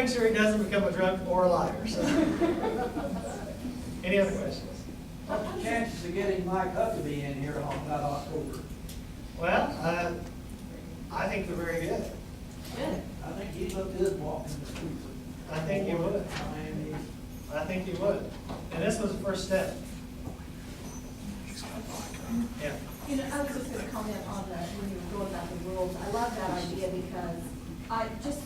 make sure he doesn't become a drunk or a liar, so. Any other questions? What's the chances of getting Mike Huckabee in here on about October? Well, I think they're very good. I think he looked good walking the streets. I think he would. Miami. I think he would. And this was the first step. Yeah. You know, I was just gonna comment on the, when you were going about the rules, I love that idea because I, just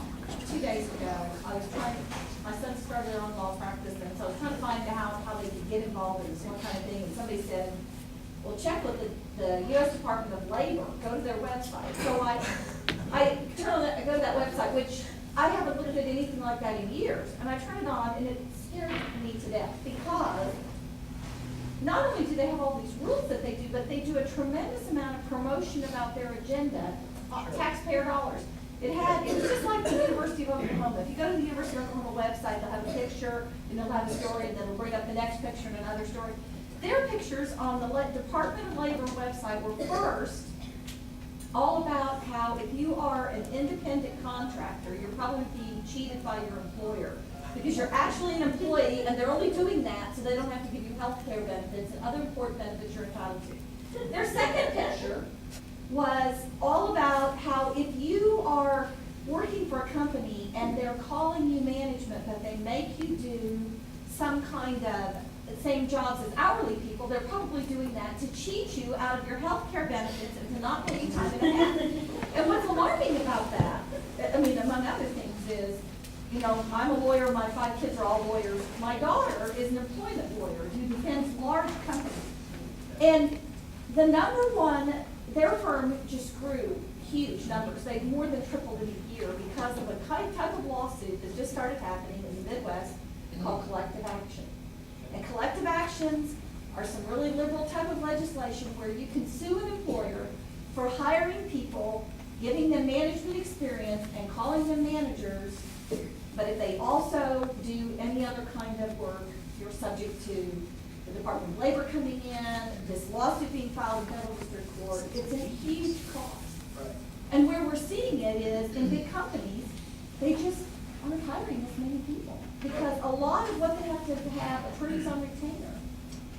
2 days ago, I was trying, my son started their own law practice, and so I was trying to find out how they could get involved in this one kind of thing, and somebody said, well, check with the U.S. Department of Labor, go to their website. So I go to that website, which I haven't looked at anything like that in years, and I turn it on, and it scared me to death, because not only do they have all these rules that they do, but they do a tremendous amount of promotion about their agenda, taxpayer dollars. It was just like the University of Oklahoma. If you go to the University of Oklahoma website, they'll have a picture, and they'll have a story, and then they'll bring up the next picture and another story. Their pictures on the Department of Labor website were first all about how if you are an independent contractor, you're probably being cheated by your employer. Because you're actually an employee, and they're only doing that so they don't have to give you health care benefits and other important benefits you're entitled to. Their second picture was all about how if you are working for a company and they're calling you management, but they make you do some kind of the same jobs as hourly people, they're probably doing that to cheat you out of your health care benefits and to not pay you time and a half. And what's alarming about that, I mean, among other things, is, you know, I'm a lawyer, my 5 kids are all lawyers. My daughter is an employment lawyer who defends large companies. And the number one, their firm just grew huge numbers. They've more than tripled in a year because of a type of lawsuit that just started happening in the Midwest called collective action. And collective actions are some really liberal type of legislation where you can sue an employer for hiring people, giving them management experience, and calling them managers. But if they also do any other kind of work, you're subject to the Department of Labor coming in, this lawsuit being filed in federal district court. It's a huge cost. Right. And where we're seeing it is in big companies, they just aren't hiring as many people. Because a lot of what they have to have attorneys on retainer.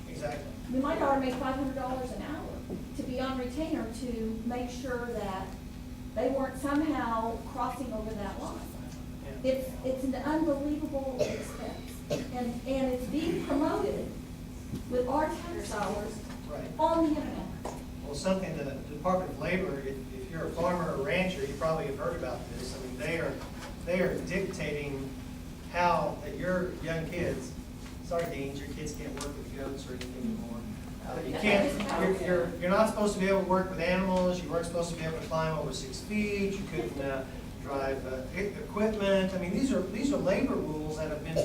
Exactly. I mean, my daughter made $500 an hour to be on retainer to make sure that they weren't somehow crossing over that line. It's an unbelievable expense, and it's being promoted with our tax dollars on the internet. Well, something the Department of Labor, if you're a farmer or rancher, you probably have heard about this. I mean, they are dictating how that your young kids, sorry Deans, your kids can't work with goats or anything anymore. You can't. You're not supposed to be able to work with animals. You weren't supposed to be able to climb over 6 feet. You couldn't drive equipment. I mean, these are labor rules that have been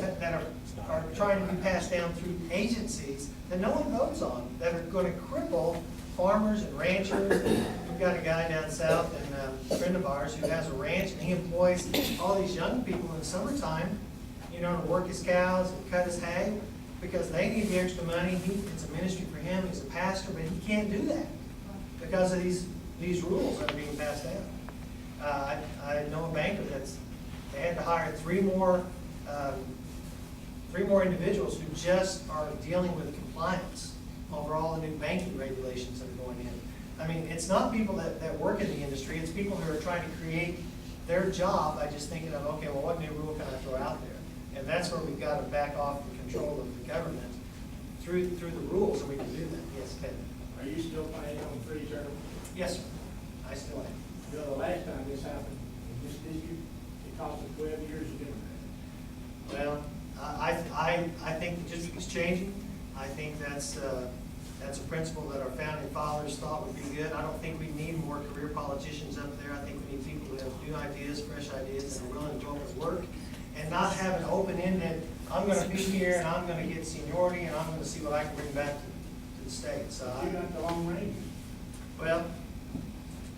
are trying to be passed down through agencies that no one votes on, that are going to cripple farmers and ranchers. We've got a guy down south, and a friend of ours who has a ranch, and he employs all these young people in the summertime, you know, to work his cows and cut his hay, because they need the extra money. It's a ministry for him. He's a pastor, but he can't do that because of these rules that are being passed down. I know a banker they had to hire three more individuals who just are dealing with compliance over all the new banking regulations that are going in. I mean, it's not people that work in the industry, it's people who are trying to create their job by just thinking of, okay, well, what new rule can I throw out there? And that's where we've got to back off the control of the government through the rules, and we can do that. Yes, Ted. Are you still planning on 3 terms? Yes, sir. I still am. You know, the last time this happened, in this district, it cost us 12 years to do that. Well, I think the district is changing. I think that's a principle that our founding fathers thought would be good. I don't think we need more career politicians up there. I think we need people who have new ideas, fresh ideas, and are willing to go and work, and not have an open-ended, I'm going to be here and I'm going to get seniority and I'm going to see what I can bring back to the state. So You got the long range. well,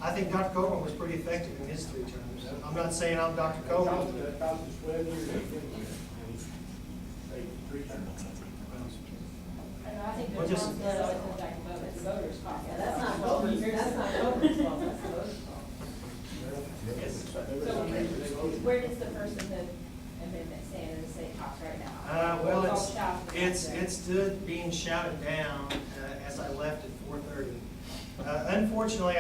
I think Dr. Coburn was pretty effective in his 3 terms. I'm not saying I'm Dr. Coburn. It cost us 12 years to do that. Say 3 terms. And I think Well, there's just- one that always comes back to vote, it's the voters' fault. Yeah, that's not voters, that's not voters' fault, that's the voters' fault. Yes. So where does the person that amendment standing in the city cops right now? Well, It's all shouted about it's that. still being shouted down as I left at 4:30. Unfortunately,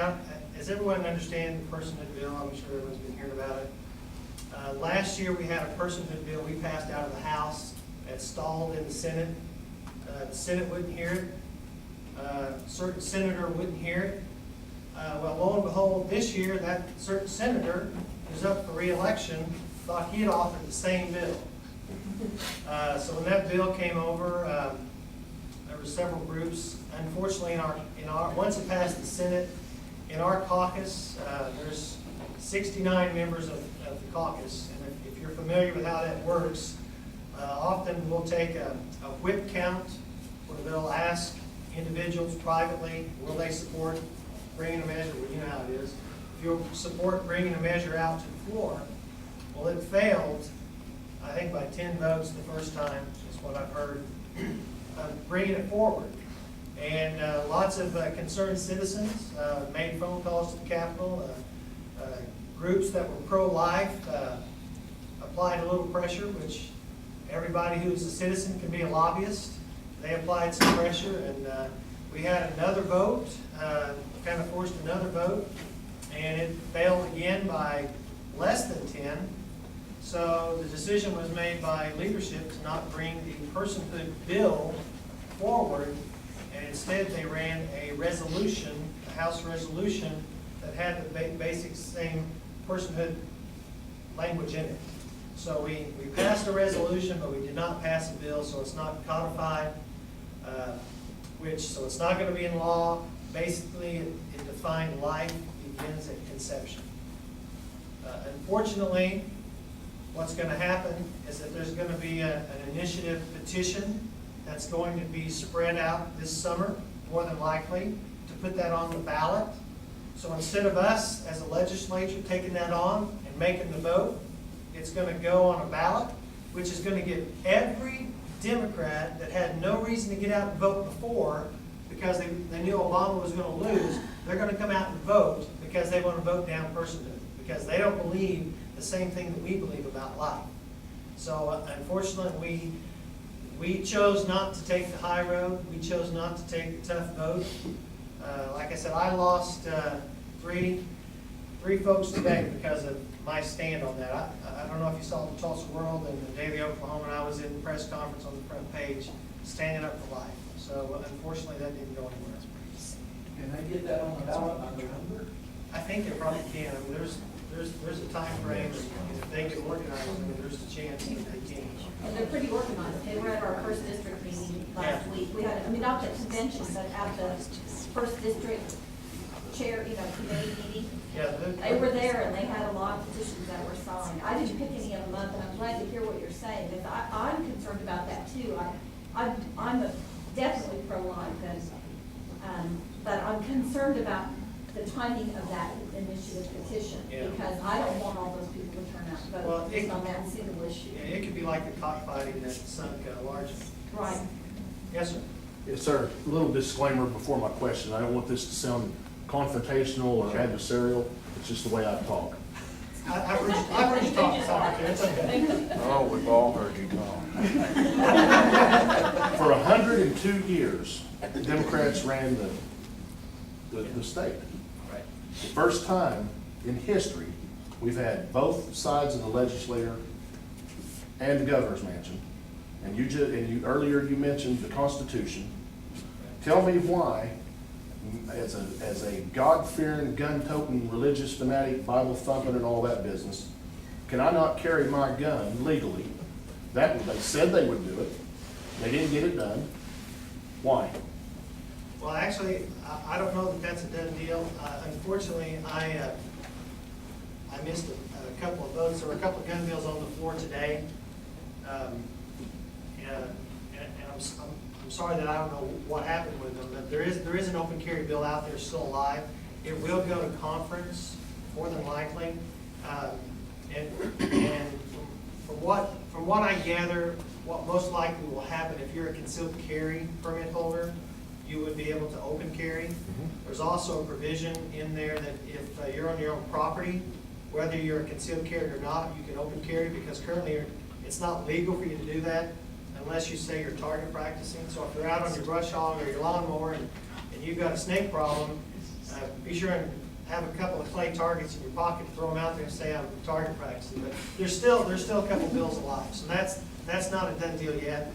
as everyone understands the personhood bill, I'm sure everyone's been hearing about it. Last year, we had a personhood bill we passed out of the House that stalled in the Senate. The Senate wouldn't hear it. A certain senator wouldn't hear it. Well, lo and behold, this year, that certain senator who's up for re-election thought he had authored the same bill. So when that bill came over, there were several groups. Unfortunately, once it passed the Senate, in our caucus, there's 69 members of the caucus. And if you're familiar with how that works, often we'll take a whip count where they'll ask individuals privately, will they support bringing a measure? Well, you know how it is. If you'll support bringing a measure out to the floor, well, it failed, I think by 10 votes the first time, is what I've heard, bringing it forward. And lots of concerned citizens made phone calls to the Capitol. Groups that were pro-life applied a little pressure, which everybody who is a citizen can be a lobbyist. They applied some pressure, and we had another vote, kind of forced another vote, and it failed again by less than 10. So the decision was made by leadership to not bring the personhood bill forward, and instead they ran a resolution, a House resolution, that had the basic same personhood language in it. So we passed a resolution, but we did not pass a bill, so it's not codified, so it's not going to be in law. Basically, it defined life begins at conception. Unfortunately, what's going to happen is that there's going to be an initiative petition that's going to be spread out this summer, more than likely, to put that on the ballot. So instead of us as a legislature taking that on and making the vote, it's going to go on a ballot, which is going to give every Democrat that had no reason to get out and vote before because they knew Obama was going to lose, they're going to come out and vote because they want to vote down personhood, because they don't believe the same thing that we believe about life. So unfortunately, we chose not to take the high road. We chose not to take the tough vote. Like I said, I lost three folks today because of my stand on that. I don't know if you saw the Tulsa World and the Daily Oklahoma, and I was in the press conference on the front page standing up for life. So unfortunately, that didn't go anywhere. Can they get that on the ballot by November? I think they probably can. I mean, there's a time frame, and if they get organized, I mean, there's a chance that they can. And they're pretty organized. They were at our first district meeting last week. We had, not the convention, but at the first district chair, committee meeting. Yeah, They were there and they had a lot of petitions that were signed. I didn't pick any of them up, and I'm glad to hear what you're saying, because I'm concerned about that too. I'm definitely pro-life, but I'm concerned about the timing of that initiative petition, Yeah. because I don't want all those people to turn out and vote Well, just on that single issue. Yeah, it could be like the cockfighting that sunk large. Right. Yes, sir. Yes, sir. A little disclaimer before my question. I don't want this to sound confrontational or adversarial. It's just the way I talk. I've heard you talk, Secretary. It's okay. Oh, we've all heard you talk. For 102 years, the Democrats ran the state. Right. The first time in history, we've had both sides of the legislature and the governor's mansion. And earlier you mentioned the Constitution. Tell me why, as a God-fearing, gun-toting, religious fanatic, Bible-thumping and all that business, can I not carry my gun legally? They said they would do it. They didn't get it done. Why? Well, actually, I don't know that that's a done deal. Unfortunately, I missed a couple of votes. There were a couple of gun bills on the floor today. And I'm sorry that I don't know what happened with them, but there is an open carry bill out there still alive. It will go to conference, more than likely. And from what I gather, what most likely will happen, if you're a concealed carry permit holder, you would be able to open carry. There's also a provision in there that if you're on your own property, whether you're a concealed carry or not, you can open carry, because currently It's not legal for you to do that unless you say you're target practicing. So if you're out on your brush hog or your lawnmower and you've got a snake problem, be sure and have a couple of clay targets in your pocket, throw them out there and say I'm target practicing. But there's still a couple bills alive, so that's not a done deal yet.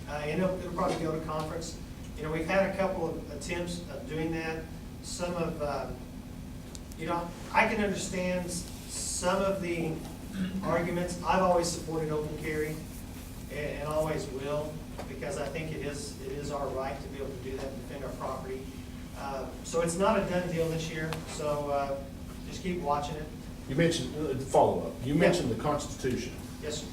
And it'll probably go to conference. You know, we've had a couple of attempts of doing that. Some of, you know, I can understand some of the arguments. I've always supported open carry and always will, because I think it is our right to be able to do that and defend our property. So it's not a done deal this year, so just keep watching it. You mentioned, follow-up, you mentioned the Constitution. Yes, sir.